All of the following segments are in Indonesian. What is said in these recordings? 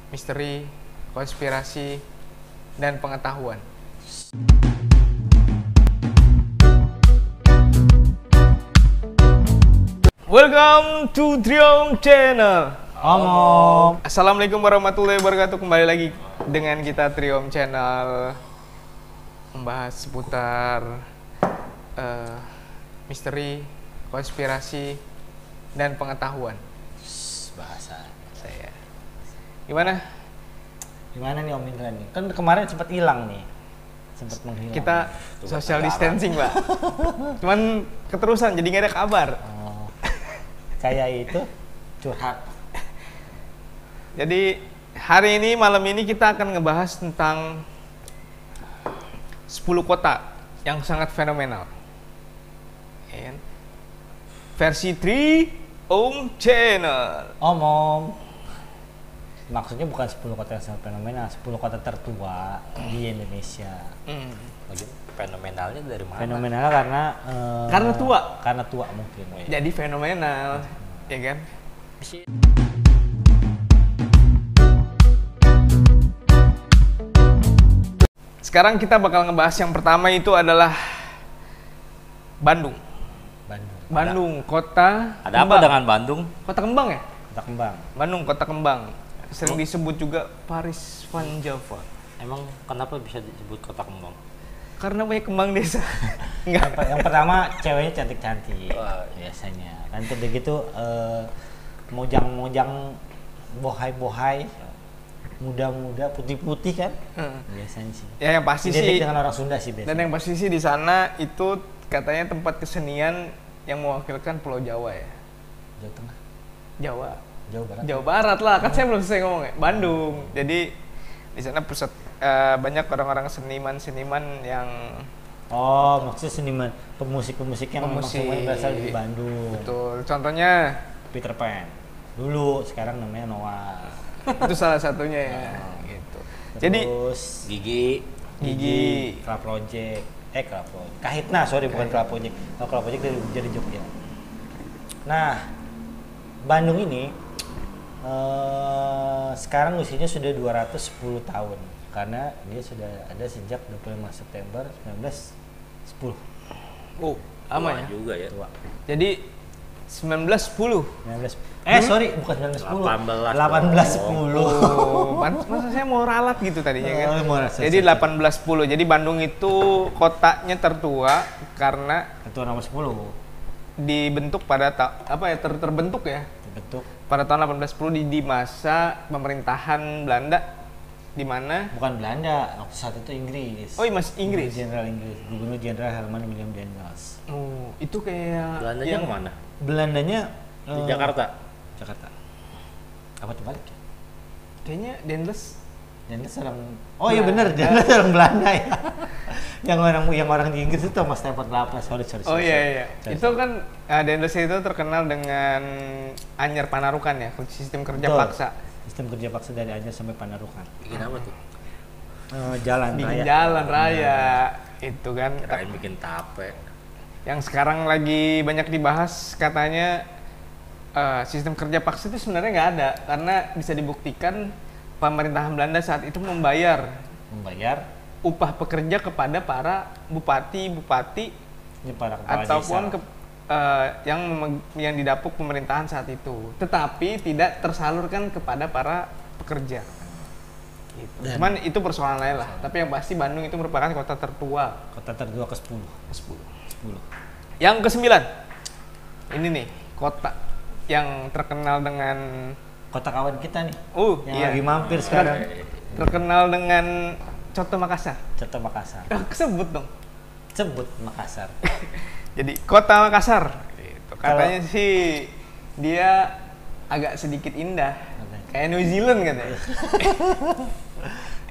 misteri, konspirasi, dan pengetahuan. Welcome to Triom Channel. Omong. Assalamualaikum warahmatullahi wabarakatuh. Kembali lagi dengan kita Triom Channel, membahas seputar misteri, konspirasi, dan pengetahuan. Bahasa Saya. Gimana? gimana nih Om Indra nih? Kan kemarin sempat hilang nih, sempat menghilang. Kita social distancing, Pak. Cuman keterusan, jadi nggak ada kabar. Kayak itu curhat. Jadi hari ini, malam ini kita akan ngebahas tentang 10 kota yang sangat fenomenal. Ya kan? Versi Triom Channel. Om. Maksudnya bukan 10 kota yang sangat fenomenal, 10 kota tertua di Indonesia. Lagi fenomenalnya dari mana? Fenomenal karena Karena tua. Karena tua mungkin. Jadi fenomenal, ya kan? Sekarang kita bakal ngebahas yang pertama, itu adalah Bandung. Bandung, kota Ada apa kembang. dengan Bandung? Kota kembang ya? Kota Kembang. Bandung, kota kembang. Sering disebut juga Paris Van Java. Emang kenapa bisa disebut kota kembang? Karena banyak kembang desa. Enggak. Yang pertama ceweknya cantik-cantik Wah. biasanya. Nanti udah gitu mojang-mojang bohai-bohai muda-muda putih-putih kan biasanya sih. Ya yang pasti Identik sih. dengan orang Sunda sih biasanya. Dan yang pasti sih di sana itu katanya tempat kesenian yang mewakilkan Pulau Jawa ya. Jawa Tengah, Jawa. Jawa Barat. Jawa Barat lah, kan saya belum selesai ngomong ya. Bandung. Jadi di sana pusat banyak orang-orang seniman-seniman yang Oh, maksudnya seniman, pemusik-pemusik yang memang Pemusik. semuanya berasal dari Bandung. betul. Contohnya Peter Pan. Dulu, sekarang namanya Noah. itu salah satunya ya. Gitu. Jadi Gigi. Gigi. Club Project. Club Project. Kahitna, sorry bukan Club Project. Kalau Club Project dari Jogja. Nah, Bandung ini sekarang usianya sudah 210 tahun karena dia sudah ada sejak 25 September 1910. oh, lama Tua ya. juga ya. Tua. Jadi 1910. 19 sorry bukan 1910. 1810. Oh, masa saya mau ralat gitu tadinya kan. Oh, mau ralat. Jadi 1810. Jadi Bandung itu kotanya tertua karena Ketua nomor 10 dibentuk pada terbentuk ya terbentuk pada tahun 1810 di masa pemerintahan Belanda, di mana bukan Belanda waktu saat itu Inggris. oh iya, Mas, Inggris. Gubernur Jenderal Herman William Daniels. Oh, itu kayak Belandanya yang kemana? Belandanya Di Jakarta. Jakarta. Apa terbalik ya? kayaknya Daniels. Daniels orang oh iya benar Daniels orang Belanda ya. yang orang di Inggris itu Thomas Stafford Raffles. Sorry. Oh iya. Itu kan Daniels itu terkenal dengan anyar panarukan ya, sistem kerja Betul. paksa. Sistem kerja paksa dari Anyer sampai Panarukan. Bikin apa tuh? Jalan Bikin raya. jalan raya itu kan. Kirain bikin tape. Yang sekarang lagi banyak dibahas katanya sistem kerja paksa itu sebenarnya nggak ada, karena bisa dibuktikan pemerintahan Belanda saat itu membayar upah pekerja kepada para bupati-bupati Ini para kepala ataupun desa. yang didapuk pemerintahan saat itu, tetapi tidak tersalurkan kepada para pekerja. Gitu. Cuman itu persoalan lain lah. Tapi yang pasti Bandung itu merupakan kota tertua. Kota tertua ke-10. 10. Yang ke-9. Ini nih, kota yang terkenal dengan Kota kawan kita nih. Yang iya. lagi mampir sekarang. Terkenal dengan Coto Makassar. Coto Makassar. Kesebut dong. Sebut Makassar. Jadi Kota Makassar. Gitu. Katanya sih dia agak sedikit indah. Kayak New Zealand katanya.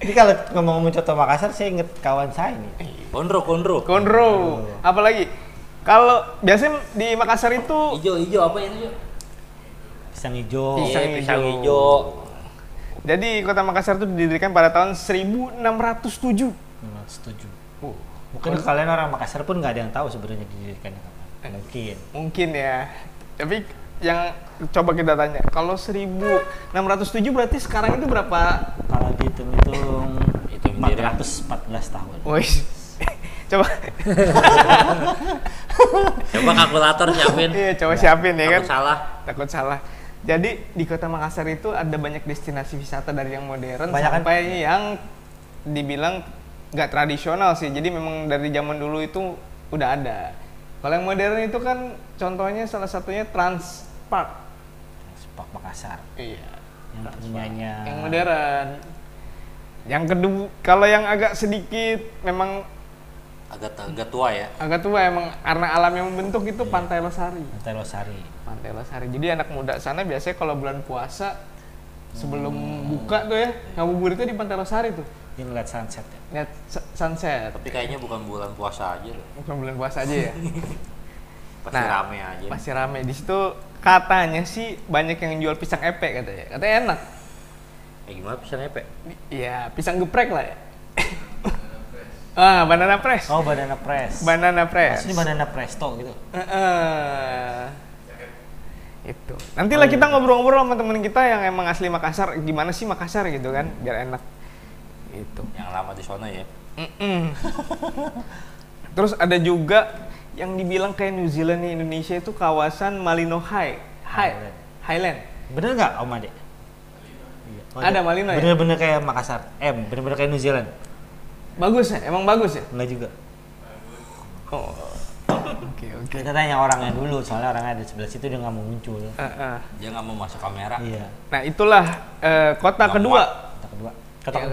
Ini kalau ngomong Coto Makassar, saya inget kawan saya nih. Konro. Konro. Apalagi kalau biasanya di Makassar itu Ijo apa itu? Pisang hijau. Pisang Iya, pisang hijau. hijau. Jadi Kota Makassar itu didirikan pada tahun 1607. Setuju. Oh, Mungkin kalian orang Makassar pun nggak ada yang tahu sebenarnya didirikannya kapan. Mungkin. mungkin ya. Tapi yang coba kita tanya. Kalau 1607 berarti sekarang itu berapa? Kalau dihitung-hitung Hitung sendiri. 414 tahun. Wih. Coba. Coba kalkulator siapin. Iya, coba siapin ya kan. Takut salah. Takut salah. Jadi di Kota Makassar itu ada banyak destinasi wisata dari yang modern Banyak kan? sampai yang dibilang nggak tradisional sih. Jadi memang dari zaman dulu itu udah ada. Kalau yang modern itu kan contohnya salah satunya Transpark. Sepak Makassar. Iya. Yang punyanya. Yang modern. Yang kedua, kalau yang agak sedikit memang Agak tua ya. agak tua emang karena alam yang membentuk itu Pantai Losari. Pantai Losari. Pantai Losari. Jadi anak muda sana biasanya kalau bulan puasa sebelum buka tuh ya ngabuburit itu di Pantai Losari tuh. Ini ngeliat sunset ya. Lihat sunset. Tapi kayaknya bukan bulan puasa aja loh. Bukan bulan puasa aja ya. Pasti rame aja. Pasti rame. Di situ katanya sih banyak yang jual pisang epek katanya. Katanya enak. Gimana pisangnya, Pe? Iya, pisang geprek lah ya. Ah, banana press. Oh, banana press. Banana press. Maksudnya banana presto gitu. Itu. Nantilah kita ngobrol-ngobrol sama temen kita yang emang asli Makassar, gimana sih Makassar gitu kan, biar enak. Itu. Yang lama di sana ya. Terus ada juga yang dibilang kayak New Zealand nih, Indonesia itu kawasan Malino Highland. Bener nggak Om Ade? Iya. Ada Malino ya? Bener-bener kayak Makassar. Bener-bener kayak New Zealand. Bagus ya? Emang bagus ya? Enggak juga. Oh. Oke. Kita tanya orangnya dulu, soalnya orangnya ada sebelah situ dia nggak mau muncul. Dia nggak mau masuk kamera. Iya. Nah itulah kota Nggak kedua. Kota kedua.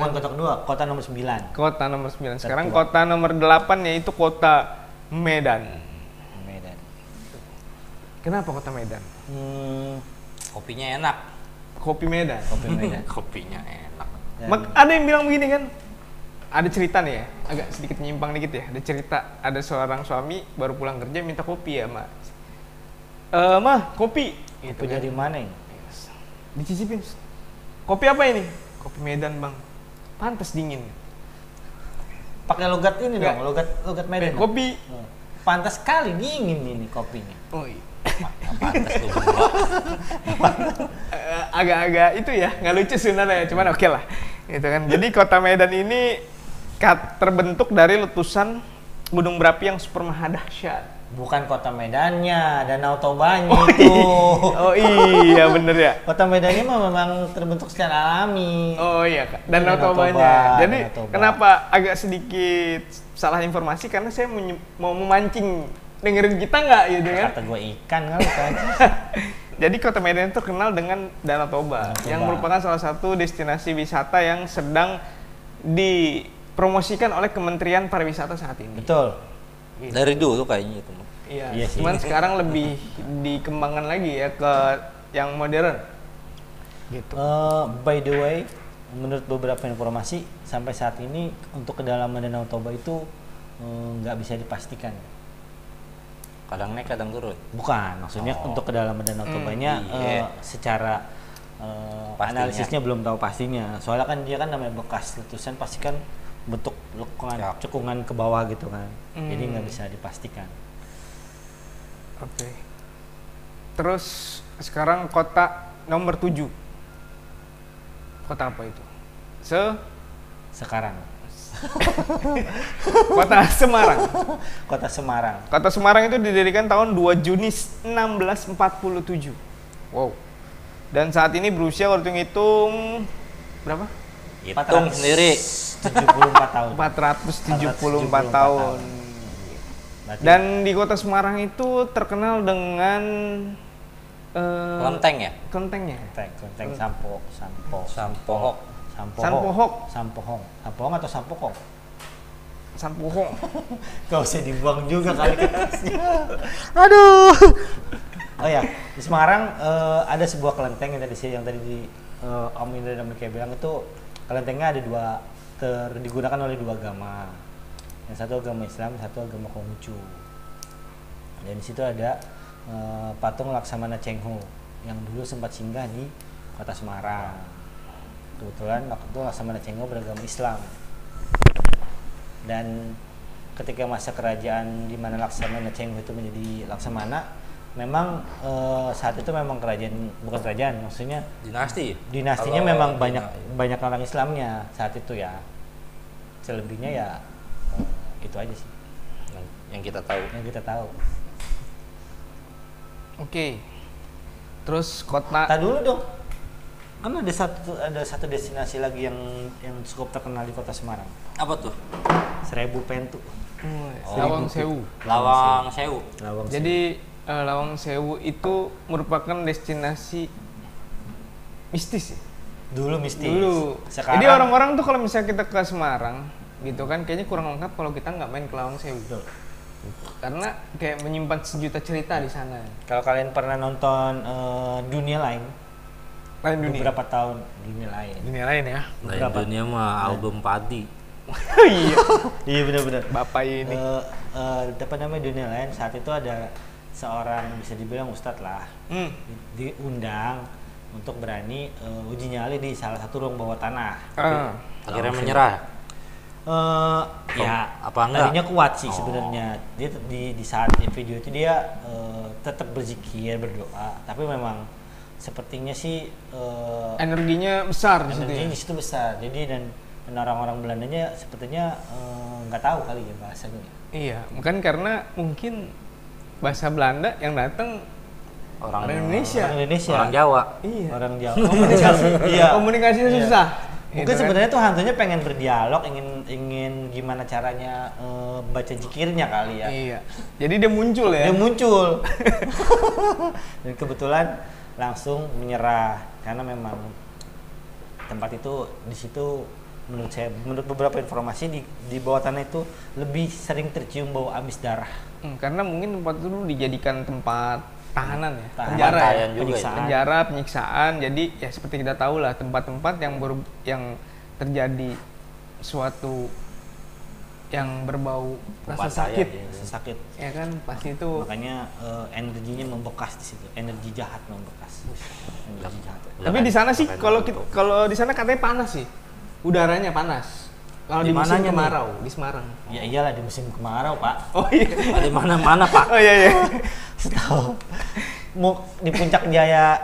Kota kedua, kota nomor 9. Kota nomor 9. Sekarang Tertua. kota nomor 8 yaitu kota Medan. Medan. Kenapa kota Medan? Kopinya enak. Kopi Medan. Kopi Medan. Kopinya enak. Dan- Ada yang bilang begini kan? Ada cerita nih ya, agak sedikit nyimpang dikit ya. Ada cerita, ada seorang suami baru pulang kerja minta kopi ya, Mak. Mah, kopi. Gitu Kopi kan. dari mana ini? Dicicipin. Kopi apa ini? Kopi Medan, Bang. Pantas dingin. Pakai logat ini Nggak. dong, logat Medan. Kopi. Pantas sekali dingin ini kopinya. Oh, iya. Pantas tuh gua. Agak-agak itu ya, nggak lucu sebenarnya, cuman oke lah. Gitu kan. Jadi kota Medan ini terbentuk dari letusan gunung berapi yang super maha dahsyat. Bukan kota Medannya, Danau Tobanya itu. Oh iya, bener ya. Kota Medannya memang terbentuk secara alami. Oh iya, Kak. Danau Danau Tobanya. Toba, Jadi Danau Toba. kenapa agak sedikit salah informasi karena saya mau memancing, dengerin kita nggak gitu kan? Kata gue ikan kali kan. Jadi kota Medan itu terkenal dengan Danau Toba, Danau Toba. yang merupakan salah satu destinasi wisata yang sedang dipromosikan oleh Kementerian Pariwisata saat ini. Betul. Dari dulu kayaknya itu. Iya, Iya sih. cuman sekarang lebih dikembangkan lagi ya ke yang modern. Gitu. By the way, menurut beberapa informasi sampai saat ini untuk kedalaman Danau Toba itu nggak bisa dipastikan. Kadang naik, kadang turun. Bukan, maksudnya untuk kedalaman Danau Tobanya iya. secara Pastinya. analisisnya belum tahu pastinya. Soalnya kan dia kan namanya bekas letusan pasti kan bentuk cekungan ke bawah gitu kan. Jadi nggak bisa dipastikan. Oke. Terus sekarang kota nomor 7. Kota apa itu? Sekarang Kota Semarang. Kota Semarang. Kota Semarang itu didirikan tahun 2 Juni 1647. Wow. Dan saat ini berusia kalau hitung berapa? Hitung sendiri. 74 tahun. 474 tahun. Berarti Dan di Kota Semarang itu terkenal dengan Kelenteng ya? kelentengnya. Kelenteng Sampohok. Sampohok. Sampohong atau Sampokong? Sampohong. Gak usah dibuang juga kali kertasnya. Aduh. Oh ya, di Semarang ada sebuah kelenteng yang tadi di Om Indra dan Mika bilang itu kelentengnya ada digunakan oleh dua agama. Yang satu agama Islam, satu agama Konghucu. Dan di situ ada patung Laksamana Cheng Ho yang dulu sempat singgah di Kota Semarang. Kebetulan waktu itu Laksamana Cheng Ho beragama Islam. Dan ketika masa kerajaan di mana Laksamana Cheng Ho itu menjadi Laksamana, memang saat itu memang bukan kerajaan, maksudnya Dinasti. dinastinya Kalau memang dina- banyak orang Islamnya saat itu ya. Selebihnya ya itu aja sih yang kita tahu. yang kita tahu. Oke. Terus kota Tak dulu dong. Kan ada satu destinasi lagi yang cukup terkenal di Kota Semarang. Apa tuh? Seribu Pentu. Lawang Sewu. Lawang Sewu. Lawang Jadi Lawang Sewu itu merupakan destinasi mistis ya? dulu mistis. Dulu. Sekarang, Jadi orang-orang tuh kalau misalnya kita ke Semarang gitu kan kayaknya kurang lengkap kalau kita nggak main ke Lawang Sewu. Betul. Karena kayak menyimpan sejuta cerita di sana. Kalau kalian pernah nonton Dunia Lain, Lain dunia. beberapa tahun Dunia Lain. Dunia lain ya. Lain Beberapa- dunia mah album Padi. Iya. Iya benar-benar. Bapak ini. Apa namanya Dunia Lain saat itu ada seorang bisa dibilang ustadz lah Hmm. diundang untuk berani uji nyali di salah satu ruang bawah tanah. Akhirnya menyerah. Ya apa enggak? tadinya kuat sih Oh. sebenarnya. Dia di saat video itu dia tetap berzikir berdoa, tapi memang sepertinya sih Energinya besar di situ ya. energinya di situ besar. Jadi dan orang-orang Belandanya sepertinya nggak tahu kali ya bahasanya. Iya, bukan karena mungkin bahasa Belanda yang datang Orang Indonesia. Orang Indonesia. Orang Jawa. Iya. Orang Jawa. Komunikasi. Iya. Komunikasinya Iya. susah. Mungkin Gitu kan. sebenarnya tuh hantunya pengen berdialog, ingin gimana caranya baca zikirnya kali ya. Iya. Jadi dia muncul ya. Dia muncul. Dan kebetulan langsung menyerah karena memang tempat itu di situ menurut beberapa informasi di bawah tanah itu lebih sering tercium bau amis darah. Karena mungkin tempat itu dulu dijadikan tempat tahanan ya, Tahanan. penjara ya, Pembantaian juga ya. penjara, penyiksaan. Jadi ya seperti kita tahu lah tempat-tempat yang terjadi suatu yang berbau rasa Pembantaian, sakit, ya. Rasa sakit. ya kan pasti itu. Makanya energinya membekas di situ. Energi jahat membekas. Energi jahat. Tapi di sana sih kalau di sana katanya panas sih, udaranya panas. Kalau di Di musim mananya nih? kemarau di Semarang. Ya iyalah di musim kemarau, Pak. Oh iya. Di mana-mana, Pak. Oh iya iya. Setahu mau di puncak Jaya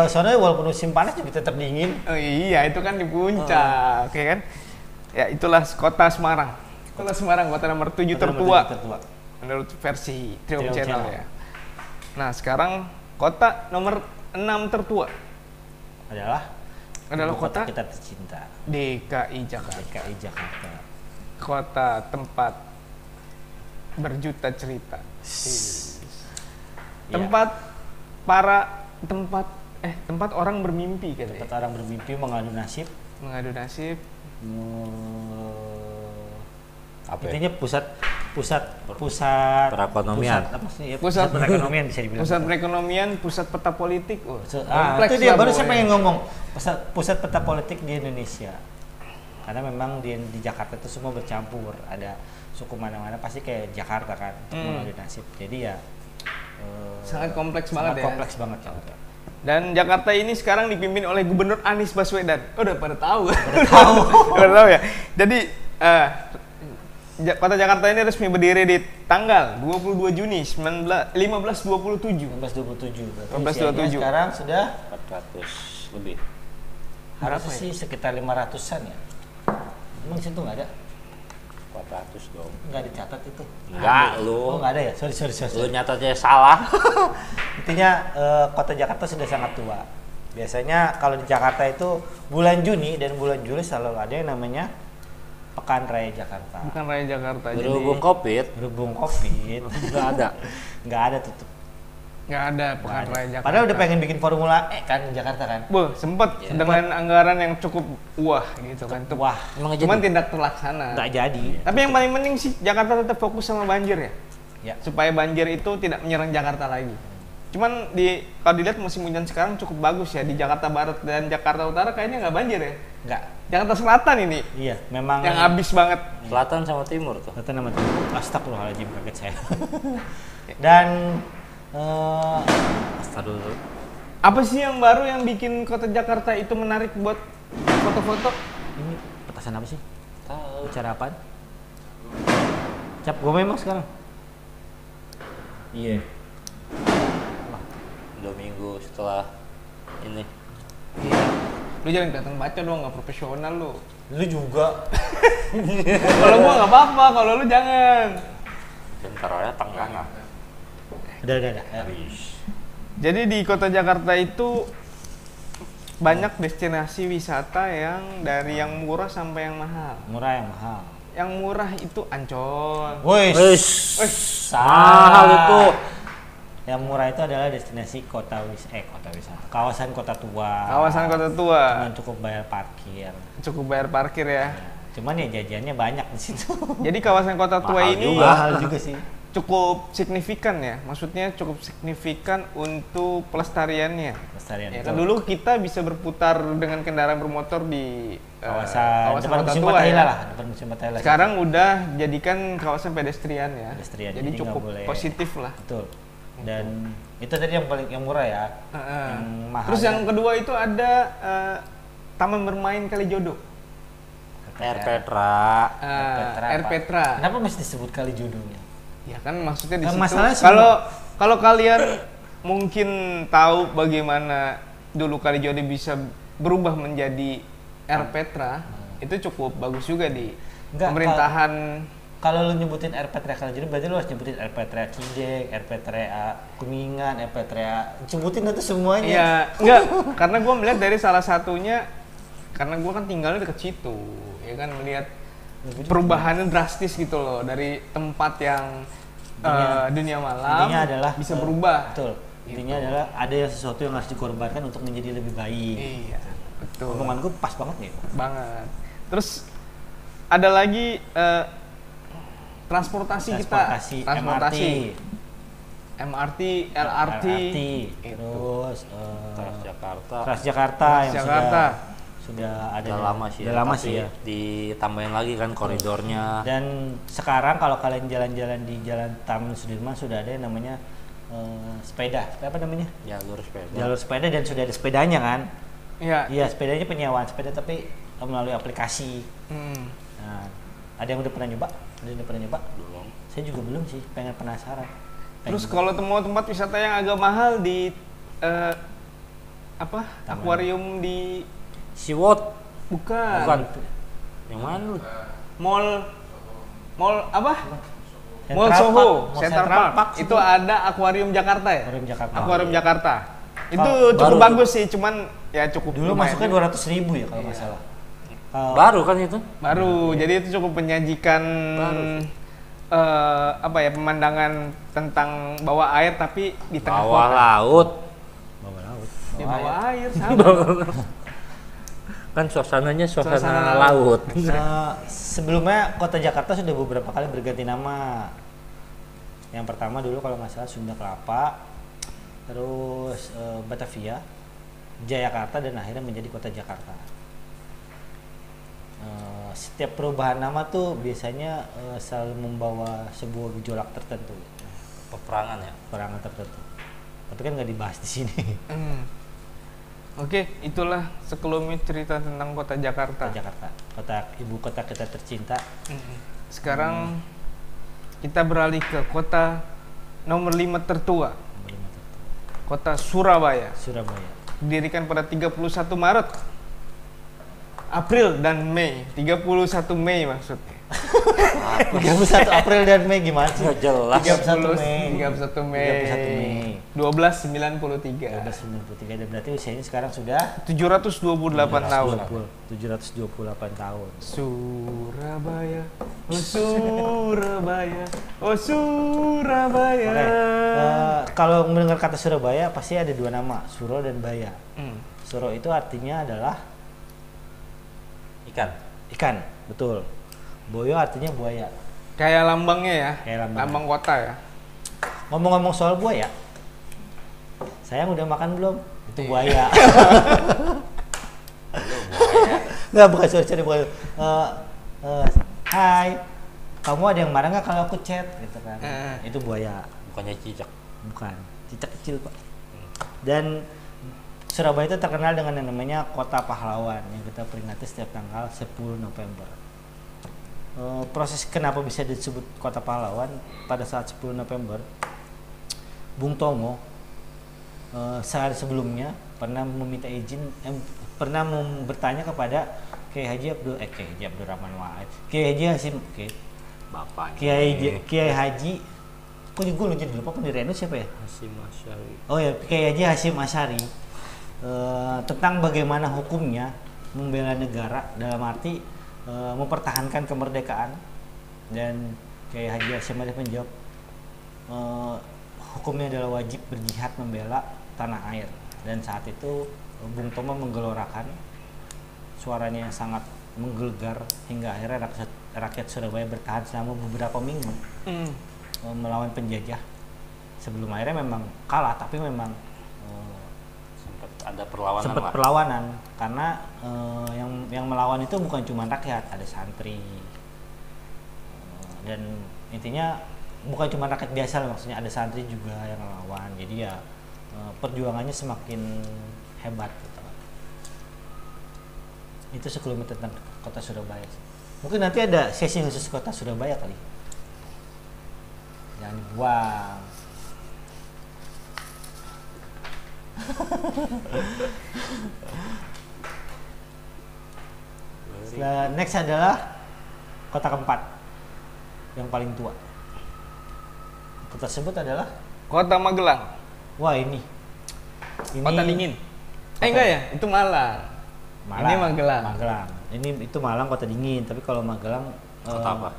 soalnya walaupun musim panas juga tetap dingin. Oh iya, itu kan di puncak, oke kan? Ya itulah kota Semarang. Kota Semarang, kota nomor 7 tertua menurut versi Trio Trio Channel Channel. ya. Nah sekarang kota nomor 6 tertua adalah adalah ibu kota kita tercinta, DKI Jakarta. DKI Jakarta. Kota tempat berjuta cerita. Iya. Tempat orang bermimpi kali ya. Tempat orang bermimpi mengadu nasib. Mengadu nasib. Apa ya? Intinya pusat Perekonomian. Pusat apa sih? Ya, Pusat- pusat perekonomian bisa dibilang. Pusat perekonomian, pusat peta politik. Oh, Itu dia lah baru saya pokoknya. pengen ngomong pusat peta politik di Indonesia. Karena memang di Jakarta itu semua bercampur. Ada suku mana-mana pasti kayak Jakarta kan, untuk mengadu nasib. Jadi ya Sangat kompleks banget ya. kompleks banget Jakarta. Dan Jakarta ini sekarang dipimpin oleh Gubernur Anies Baswedan. Oh, udah pada tahu. Tahu. Udah tahu ya. Jadi Kota Jakarta ini resmi berdiri di tanggal 22 Juni 1527. 1527. 1527. Sekarang sudah 400 lebih. harusnya Berapa ya? sih sekitar 500-an ya. Emang di situ nggak ada? 400 dong. Nggak dicatat itu. Enggak, Oh lu. nggak ada ya? Sorry. Lu nyatetnya salah. Intinya kota Jakarta sudah sangat tua. Biasanya kalau di Jakarta itu bulan Juni dan bulan Juli selalu ada yang namanya Pekan Raya Jakarta. Bukan Raya Jakarta. Berhubung Covid, Berhubung Covid, nggak ada. nggak ada tutup. nggak ada Nggak Pekan ada. Raya Jakarta. Padahal udah pengen bikin Formula E kan di Jakarta kan. sempet Ya. dengan anggaran yang cukup wah gitu kan. Wah, Emang Cuman jadi? tidak terlaksana. nggak jadi. Tapi yang paling penting sih Jakarta tetap fokus sama banjir ya. Ya. Supaya banjir itu tidak menyerang Jakarta lagi. Cuman kalau dilihat musim hujan sekarang cukup bagus ya di Jakarta Barat dan Jakarta Utara kayaknya nggak banjir ya. Nggak. Jakarta Selatan ini Iya, memang yang habis banget. Selatan sama timur tuh. Kata nama tuh. Astagfirullahaladzim, kaget saya. Dan Aduh, Apa sih yang baru yang bikin kota Jakarta itu menarik buat foto-foto? ini petasan apa sih? tahu. Acara apaan? Cap gue memang sekarang. Iya. 2 minggu setelah ini. Iya. Lu jangan kelihatan baca dong, nggak profesional lu. Lu juga. Kalau gua nggak apa-apa, kalau lu jangan. Bentar aja tengah. Udah. Jadi di kota Jakarta itu banyak destinasi wisata yang dari yang murah sampai yang mahal. Murah yang mahal. Yang murah itu Ancol. Woi. Mahal itu. Yang murah itu adalah destinasi kota wisata. Kawasan kota tua. Kawasan kota tua. Cuman cukup bayar parkir. Cukup bayar parkir ya. Cuman ya jajannya banyak di situ. Jadi kawasan kota tua Mahal ini juga. Mahal juga sih. cukup signifikan ya. Maksudnya cukup signifikan untuk pelestariannya. Pelestarian Ya itu. kan dulu kita bisa berputar dengan kendaraan bermotor di Kawasan depan kota musim tua Fatahila ya. lah, depan musim Fatahila. Sekarang udah jadikan kawasan pedestrian ya. Pedestrian, Jadi jadi cukup nggak boleh- positif lah. Betul. Dan itu tadi yang murah ya. Yang mahal. Terus yang kedua itu ada Taman Bermain Kalijodo. Air Petra. Air Petra. Kenapa masih disebut Kalijodonya? Ya kan maksudnya di Nah, situ. masalahnya Kalau kalian mungkin tahu bagaimana dulu Kalijodo bisa berubah menjadi Air Petra, itu cukup bagus juga di Enggak, pemerintahan. Kalau lu nyebutin Air Petra Kalijodo berarti lu harus nyebutin Air Petra Cideng, Air Petra Kuningan, Air Petra, sebutin itu semuanya. Iya, enggak, karena gue melihat dari salah satunya, karena gue kan tinggalnya deket situ, ya kan melihat perubahannya drastis gitu loh dari tempat yang dunia malam Intinya adalah bisa berubah. Betul. Intinya adalah ada sesuatu yang harus dikorbankan untuk menjadi lebih baik. Iya, betul. Omongan gue pas banget nih. Banget. Terus ada lagi transportasi MRT, MRT, LRT, terus Transjakarta. yang sudah ada Udah lama sih. Udah lama tapi sih ya. Ditambahin lagi kan koridornya. Dan sekarang kalau kalian jalan-jalan di Jalan Taman Sudirman sudah ada yang namanya sepeda. Apa namanya? Jalur sepeda. Jalur sepeda dan sudah ada sepedanya kan? Iya. Iya, sepedanya penyewaan sepeda tapi melalui aplikasi. Nah, ada yang udah pernah nyoba? Ada yang udah pernah nyoba? Belum. Saya juga belum sih, penasaran. Terus kalau mau tempat wisata yang agak mahal di akuarium di Siwot. bukan Yang mana lu? mall apa? Central Mall Park. Soho, Mall Central Central Park. Park Itu ada akuarium Jakarta ya? Akuarium Jakarta. Akuarium Jakarta. Itu Oh, cukup baru bagus sih, cuman ya cukup Dulu lumayan masuknya juga. 200.000 ya kalau nggak salah. Baru kan itu? Baru, jadi itu cukup menyajikan pemandangan tentang bawah air tapi di tengah Bawah kota. laut. Bawah laut. Di bawah air sama. Kan suasananya Suasana suasana laut. Sebelumnya kota Jakarta sudah beberapa kali berganti nama. Yang pertama dulu kalau nggak salah Sunda Kelapa, terus Batavia, Jayakarta dan akhirnya menjadi kota Jakarta. Setiap perubahan nama tuh biasanya selalu membawa sebuah gejolak tertentu, Peperangan ya. perangan tertentu. Tapi kan nggak dibahas di sini. Oke, itulah sekelumit cerita tentang kota Jakarta. Kota Jakarta, ibu kota kita tercinta. Sekarang kita beralih ke kota nomor 5 tertua, kota Surabaya. Surabaya. Didirikan pada 31 Maret, April dan Mei. 31 Mei maksudnya. 31 April dan Mei gimana sih? Nggak jelas. 31 Mei. 31 Mei. 31 Mei. 1293. 1293 dan berarti usianya sekarang sudah 728 tahun. 728 tahun. Surabaya, oh Surabaya, oh Surabaya. Oke. Kalau mendengar kata Surabaya pasti ada dua nama, Suro dan Baya. Suro itu artinya adalah ikan, betul. Boyo artinya buaya. Kayak lambangnya ya, Kayak lambang kota ya. Ngomong-ngomong soal buaya, sayang udah makan belum? Itu buaya. Nggak, bukan sorry bukan. Hai, kamu ada yang marah nggak kalau aku chat? Gitu kan? Itu buaya. Bukannya cicak. Bukan, cicak kecil pak. Dan Surabaya itu terkenal dengan yang namanya Kota Pahlawan yang kita peringati setiap tanggal 10 November. Proses kenapa bisa disebut Kota Pahlawan pada saat 10 November, Bung Tomo sehari sebelumnya pernah meminta izin, pernah bertanya kepada Kiai Haji Abdurrahman Wahid, Kiai Haji Hasyim, Bapaknya. Kiai Haji, kok gue jadi lupa pendiriannya siapa ya? Hasyim Asy'ari. Oh ya, Kiai Haji Hasyim Asy'ari, tentang bagaimana hukumnya membela negara dalam arti mempertahankan kemerdekaan. Dan Kiai Haji Hasyim Asy'ari menjawab, hukumnya adalah wajib berjihad membela tanah air. Dan saat itu Bung Tomo menggelorakan, suaranya sangat menggelegar hingga akhirnya rakyat Surabaya bertahan selama beberapa minggu melawan penjajah. Sebelum akhirnya memang kalah, tapi memang Sempat ada perlawanan sempat lah. perlawanan karena yang melawan itu bukan cuma rakyat, ada santri. Dan intinya bukan cuma rakyat biasa lah, maksudnya ada santri juga yang melawan. Jadi ya perjuangannya semakin hebat gitu. Itu sekelumit tentang kota Surabaya. Mungkin nanti ada sesi khusus kota Surabaya kali. Jangan dibuang. Next adalah kota keempat yang paling tua. Kota tersebut adalah Kota Magelang. wah ini Kota dingin. Enggak ya, itu Malang. Ini Magelang. Magelang. Ini itu Malang kota dingin, tapi kalau Magelang Kota apa?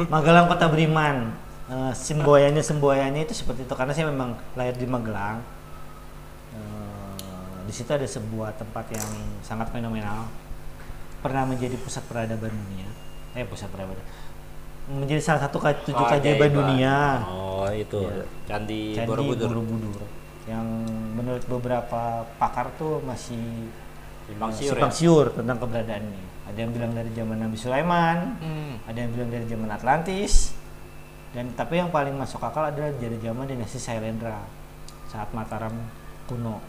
Magelang kota beriman. Semboyannya itu seperti itu karena saya memang lahir di Magelang. Di situ ada sebuah tempat yang sangat fenomenal. Pernah menjadi pusat peradaban dunia. Menjadi salah satu tujuh keajaiban dunia. Oh itu Ya. Candi Candi Borobudur. Borobudur. Yang menurut beberapa pakar tuh masih Simpang siur simpang ya? siur tentang keberadaannya. Ada yang bilang dari zaman Nabi Sulaiman, ada yang bilang dari zaman Atlantis, dan tapi yang paling masuk akal adalah dari zaman dinasti Sailendra saat Mataram kuno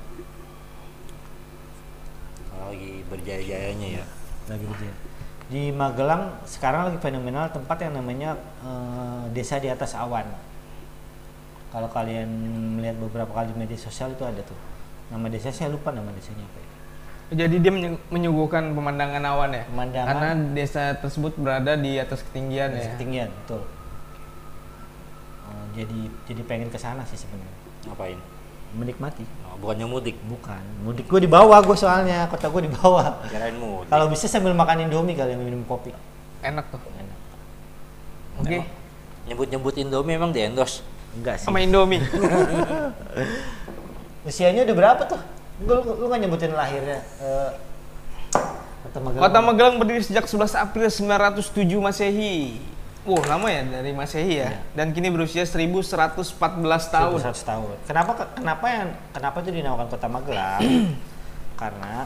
Lagi berjaya-jayanya ya. lagi berjaya. Di Magelang sekarang lagi fenomenal tempat yang namanya Desa di Atas Awan. Kalau kalian melihat beberapa kali media sosial itu ada tuh nama desa, saya lupa nama desanya apa ya. Jadi dia menyuguhkan pemandangan awan ya? Pemandangan. Karena desa tersebut berada di atas ketinggian ya? Ketinggian, betul. Jadi pengen ke sana sih sebenarnya. Ngapain? Menikmati. Oh, bukannya mudik. Bukan, mudik gue di bawah, gue soalnya kota gue di bawah. Kirain mudik. Kalau bisa sambil makan Indomie kali, minum kopi. Enak tuh. Enak. Oke. Nyebut-nyebut Indomie emang di endorse. Enggak sih. Sama Indomie. Usianya udah berapa tuh? Lu nggak nyebutin lahirnya? Kota Magelang. Kota Magelang berdiri sejak 11 April 907 Masehi. Lama ya dari Masehi ya. Iya. Dan kini berusia 1114 tahun. 100 tahun. Kenapa itu dinamakan Kota Magelang? Karena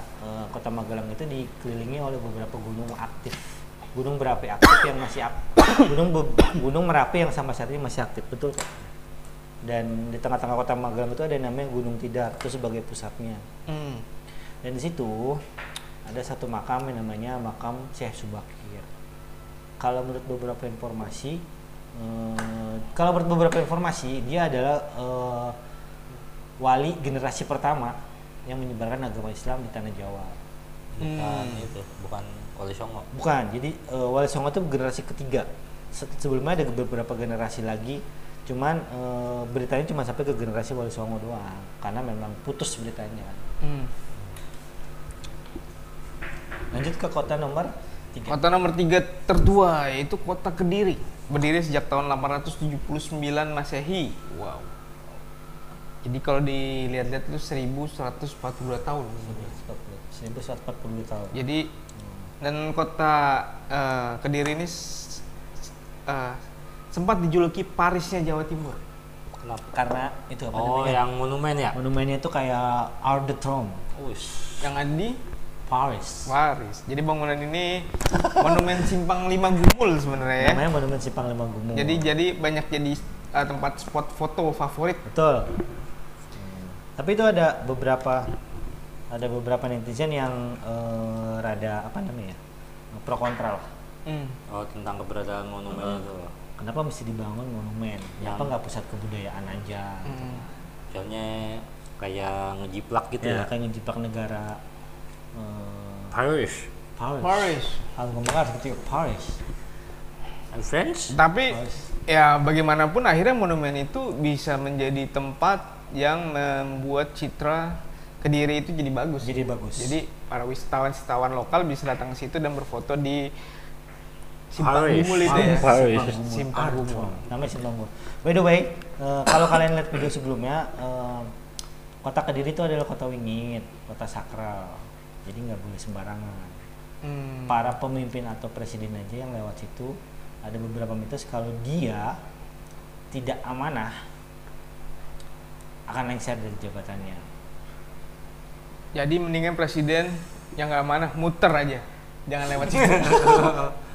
Kota Magelang itu dikelilingi oleh beberapa gunung aktif. Gunung berapi aktif yang masih gunung Merapi yang sampai saat ini masih aktif, betul kok. Dan di tengah-tengah Kota Magelang itu ada yang namanya Gunung Tidar, itu sebagai pusatnya. Dan di situ ada satu makam yang namanya makam Syekh Subakir. Kalau menurut beberapa informasi, dia adalah wali generasi pertama yang menyebarkan agama Islam di tanah Jawa. Bukan Wali Songo. Bukan, jadi Wali Songo itu generasi ketiga. Sebelumnya ada beberapa generasi lagi, cuman beritanya cuma sampai ke generasi Wali Songo doang, karena memang putus beritanya. Lanjut ke kota nomor 3. Kota nomor 3 tertua yaitu Kota Kediri. Berdiri sejak tahun 879 Masehi. Wow. Jadi kalau dilihat-lihat itu 1142 tahun. 1140 tahun. Jadi dan kota Kediri ini sempat dijuluki Parisnya Jawa Timur. Kenapa? Karena itu apa Oh, namanya? yang monumen ya? Monumennya itu kayak Arc de Triomphe, Ush. Yang ada di Paris. Paris. Jadi bangunan ini monumen Simpang 5 Gumul sebenarnya ya. Namanya Monumen Simpang Lima Gumul. Jadi banyak jadi tempat spot foto favorit. Betul. Tapi itu ada beberapa netizen yang rada apa namanya? Pro kontra lah. Oh, tentang keberadaan monumen itu. kenapa mesti dibangun monumen? Yang- Kenapa nggak pusat kebudayaan aja? Gitu. Soalnya kayak ngejiplak gitu Ya, ya. kayak ngejiplak negara Paris Paris. Angkor seperti Paris. and French. Tapi Paris. ya bagaimanapun akhirnya monumen itu bisa menjadi tempat yang membuat citra Kediri itu jadi bagus. Jadi bagus. Jadi para wisatawan lokal bisa datang ke situ dan berfoto di Simpang Paris. Gumul itu ya. Paris. Simpang Art. Gumul. Namanya Simpang Gumul. By the way, kalau kalian lihat video sebelumnya, kota Kediri itu adalah kota wingit, kota sakral. Jadi nggak boleh sembarangan. Para pemimpin atau presiden aja yang lewat situ ada beberapa mitos kalau dia tidak amanah akan lengser dari jabatannya. Jadi mendingan presiden yang nggak amanah muter aja, jangan lewat situ.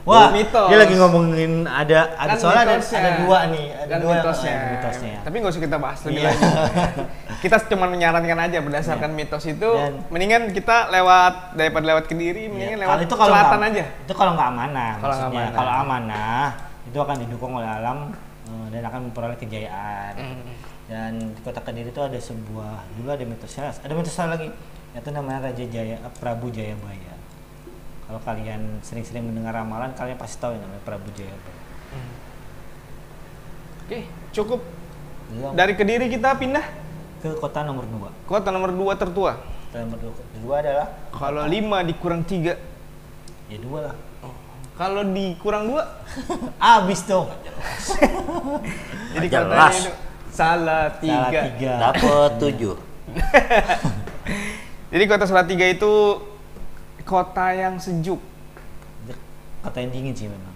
Wah, mitos. dia lagi ngomongin ada Kan soalnya mitosnya. ada dua nih, ada Kan dua mitosnya. mitosnya. Tapi nggak usah kita bahas lebih Iya. lanjut. Kita cuma menyarankan aja berdasarkan Iya. mitos itu, Dan- mendingan kita daripada lewat Kediri, mendingan Iya, lewat kalau itu kalau selatan nggak- aja. Itu kalau nggak amanah. Kalau nggak Maksudnya. amanah. Kalau amanah itu akan didukung oleh alam dan akan memperoleh kejayaan. Dan di kota Kediri itu ada dulu ada mitosnya, ada mitosnya lagi, itu namanya Raja Jaya, Prabu Jayabaya. Kalau kalian sering-sering mendengar ramalan, kalian pasti tahu yang namanya Prabu Jayabaya. Oke, cukup. Belum. Dari Kediri kita pindah Ke kota nomor 2. kota nomor 2 tertua. Kota nomor 2 adalah Kalau 5 dikurang 3, ya 2 lah. kalau dikurang 2, Abis dong. jadi Jelas. kotanya itu salah 3. Salah 3. Dapat 7. Jadi kota Salatiga itu kota yang sejuk. Kota yang dingin sih memang.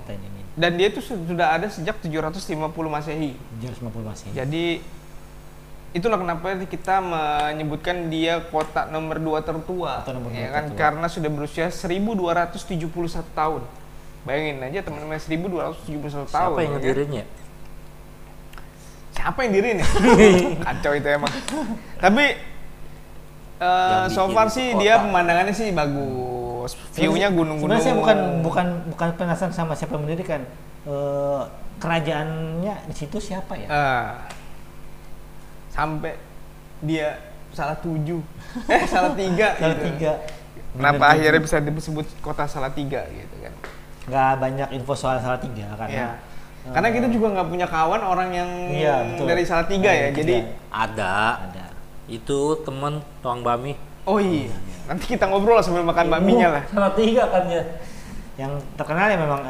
Kota yang dingin. Dan dia itu sudah ada sejak 750 Masehi. 750 masih. Jadi itulah kenapa kita menyebutkan dia kota nomor 2 tertua. Kota nomor Ya 2 kan tertua. karena sudah berusia 1271 tahun. Bayangin aja teman-teman 1271 tahun. Siapa yang ya kan? ngedirin ya? Siapa yang diri nih? Kacau itu emang. Tapi Yang so bikin far itu sih kota. dia pemandangannya sih bagus. View-nya gunung-gunung. Sebenarnya saya bukan penasaran sama siapa yang mendirikan. Kerajaannya di situ siapa ya? Sampai dia salah 7. Salah 3 Salah gitu. 3. Kenapa akhirnya bisa disebut kota Salatiga gitu kan? Nggak banyak info soal Salatiga Ya. karena Karena kita juga nggak punya kawan orang yang Iya, betul. dari Salatiga ya. Iya, Jadi Ada. ada. Itu temen tuang bami. oh iya, nanti kita ngobrol lah sambil makan baminya lah. Salatiga kan ya. Yang terkenal ya memang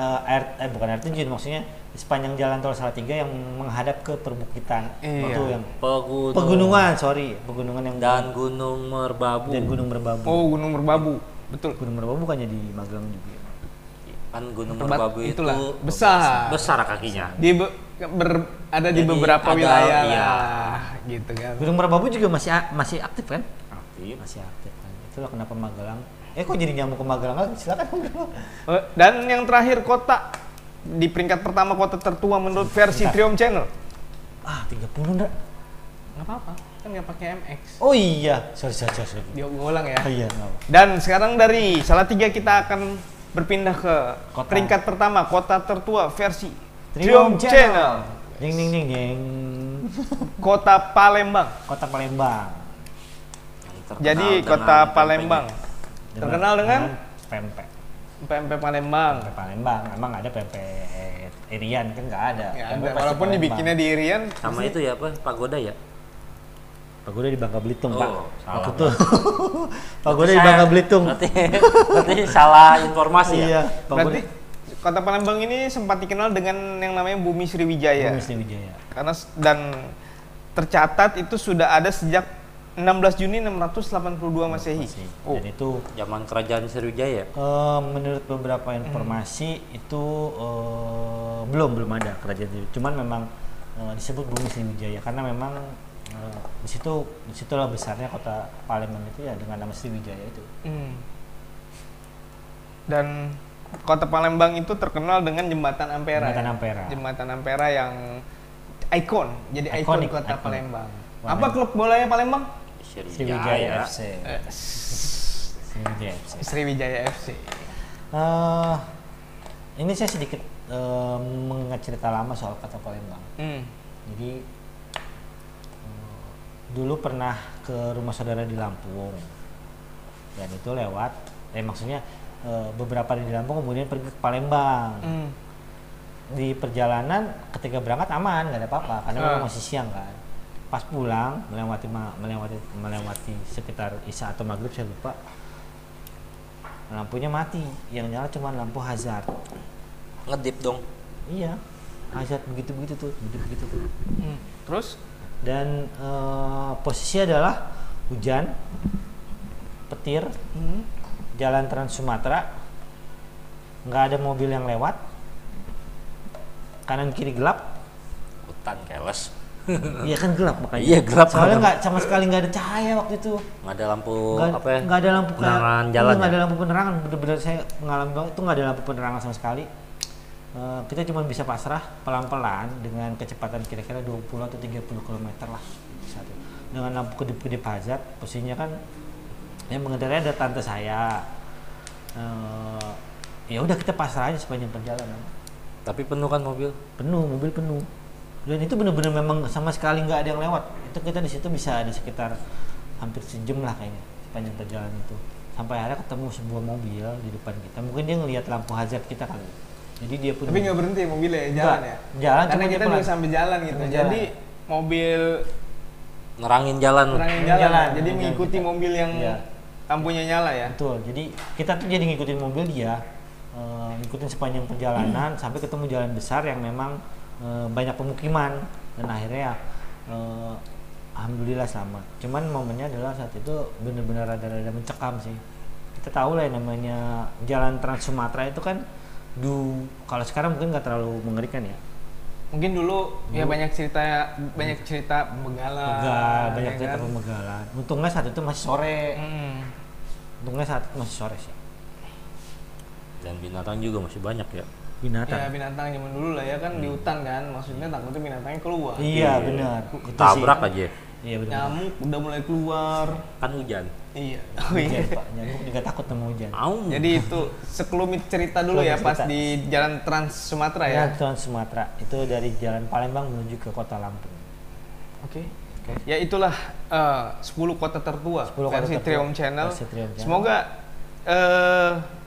bukan air terjun, maksudnya di sepanjang jalan tol Salatiga yang menghadap ke perbukitan. Iya. Itu yang Pegunungan pegunungan yang dan Gunung Merbabu. dan Gunung Merbabu. Oh, Gunung Merbabu. Betul. Gunung Merbabu bukannya di Magelang juga. Kan Gunung Tempat Merbabu itu itulah, besar. besar kakinya. Ada di Jadi beberapa ada, wilayah iya. lah, gitu kan. Gunung Merbabu juga masih aktif kan? Aktif. Masih aktif kan. Itulah kenapa Magelang. Kok jadi nyambung ke Magelang lagi? Silakan ngobrol. Dan yang terakhir kota di peringkat pertama kota tertua menurut versi Triumph Channel. 30 enggak? Nggak apa-apa, kan nggak pakai MX. Oh iya, sorry. Dia ulang ya. Oh iya, nggak apa. Dan sekarang dari Salatiga kita akan berpindah ke Kota. peringkat pertama kota tertua versi Triumph Triumph Channel. Ding ding ding ding. Kota Palembang. Kota Palembang. Yang terkenal Jadi dengan kota pempeknya. Palembang terkenal dengan pempek. pempek Palembang. Pempek Palembang. Emang ada pempek Irian kan nggak ada. Ya, Pempek ada. pasti Walaupun Palembang. dibikinnya di Irian, Sama itu ya apa? Pagoda ya? Pagoda di Bangka Belitung, Oh, Pak. salah. Waktu itu. Pagoda di Bangka Belitung. Berarti salah informasi ya? Iya, berarti kota Palembang ini sempat dikenal dengan yang namanya Bumi Sriwijaya. Bumi Sriwijaya. Dan tercatat itu sudah ada sejak 16 Juni 682 Masehi. Oh, Dan itu Zaman kerajaan Sriwijaya. menurut beberapa informasi itu belum ada kerajaan itu. Cuman memang disebut Bumi Sriwijaya karena memang disitulah besarnya kota Palembang itu ya dengan nama Sriwijaya itu. Dan kota Palembang itu terkenal dengan Jembatan Ampera. Jembatan ya. Ampera. Jembatan Ampera yang ikon, jadi ikon Ikonik, kota ikon. Palembang. Warna- Apa klub bolanya Palembang? Sriwijaya FC. Eh, Sriwijaya FC. Sriwijaya FC. Ini saya sedikit mengingat cerita lama soal kota Palembang. Jadi dulu pernah ke rumah saudara di Lampung dan itu lewat, maksudnya beberapa di Lampung kemudian pergi ke Palembang. Di perjalanan ketika berangkat aman, nggak ada apa-apa karena memang masih siang kan. Pas pulang melewati sekitar Isya atau Maghrib saya lupa, lampunya mati, yang nyala cuma lampu hazard. Ngedip dong. Iya, hazard begitu tuh. Terus? Dan posisi adalah hujan, petir, jalan Trans Sumatera, nggak ada mobil yang lewat, kanan kiri gelap, Hutan keles. iya kan gelap makanya. Iya gelap. Soalnya nggak sama sekali nggak ada cahaya waktu itu. Nggak ada lampu Nggak ada lampu penerangan jalan. Nggak ada lampu penerangan, bener-bener saya mengalami banget itu nggak ada lampu penerangan sama sekali. Kita cuma bisa pasrah pelan-pelan dengan kecepatan kira-kira 20 atau 30 km lah saat itu. Dengan lampu kedip-kedip hazard, posisinya kan yang mengendarai ada tante saya. Ya udah kita pasrah aja sepanjang perjalanan. Tapi penuh kan mobil? Mobil penuh. Dan itu benar-benar memang sama sekali nggak ada yang lewat. Itu kita di situ bisa ada sekitar hampir sejam lah kayaknya sepanjang perjalanan itu. Sampai akhirnya ketemu sebuah mobil di depan kita. Mungkin dia ngelihat lampu hazard kita kali. Jadi dia pun. Tapi nggak berhenti mobilnya, jalan ya? Jalan. Karena kita belum sampai jalan gitu. Jadi mobil nerangin jalan. Jadi mengikuti kita. Mobil yang lampunya nyala ya. Betul. Jadi kita tuh jadi ngikutin mobil dia, ngikutin sepanjang perjalanan sampai ketemu jalan besar yang memang banyak pemukiman dan akhirnya alhamdulillah selamat. Cuman momennya adalah saat itu benar-benar rada-rada mencekam sih. Kita tahu lah yang namanya jalan Trans Sumatera itu kan kalau sekarang mungkin nggak terlalu mengerikan ya. Mungkin dulu ya banyak cerita pembegalan. Banyak cerita pembegalan. Untungnya saat itu masih sore. Sih. Dan binatang juga masih banyak ya. Binatang zaman dulu lah ya kan di hutan kan, maksudnya takutnya binatangnya keluar. Iya benar. Tabrak aja. Iya benar. Nyamuk udah mulai keluar. Kan hujan. Iya. Hujan, Pak. Nyamuk juga takut sama hujan. Jadi itu sekelumit cerita dulu ya pas di Jalan Trans Sumatera ya. Trans Sumatera itu dari Jalan Palembang menuju ke Kota Lampung. Oke. Ya itulah 10 kota tertua versi Triom Channel. Semoga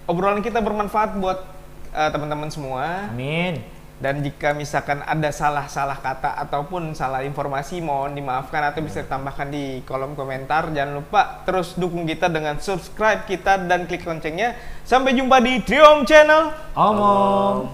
obrolan kita bermanfaat buat teman-teman semua. Amin. Dan jika misalkan ada salah-salah kata ataupun salah informasi, mohon dimaafkan atau bisa ditambahkan di kolom komentar. Jangan lupa terus dukung kita dengan subscribe kita dan klik loncengnya. Sampai jumpa di Triom Channel. Om.